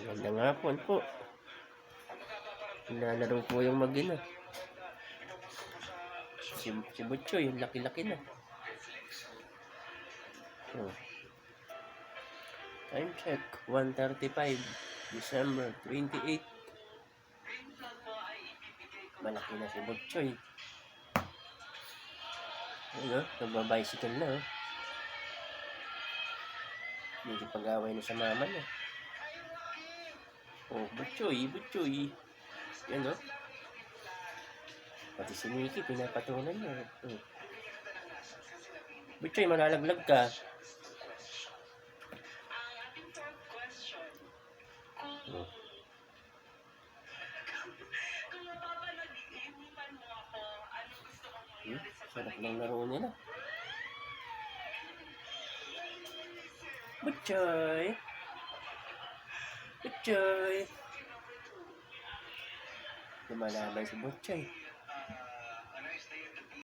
Magandang hapon po. Nilalaro po yung mag-ina. Si Butchoy, yung laki-laki na. Oh. Time check, 1:35, December 28. Malaki na si Butchoy. Ano, nagbabicycle na. Medyo pag-away na sa mama niya. Oh, Butchoy. Yan, oh. Pati si Mickey, pinapatulan niya. Oh. Butchoy, malalaglag ka. Oh. Sarap ng laro nila. Butchoy. Lumalaban si Butchoy.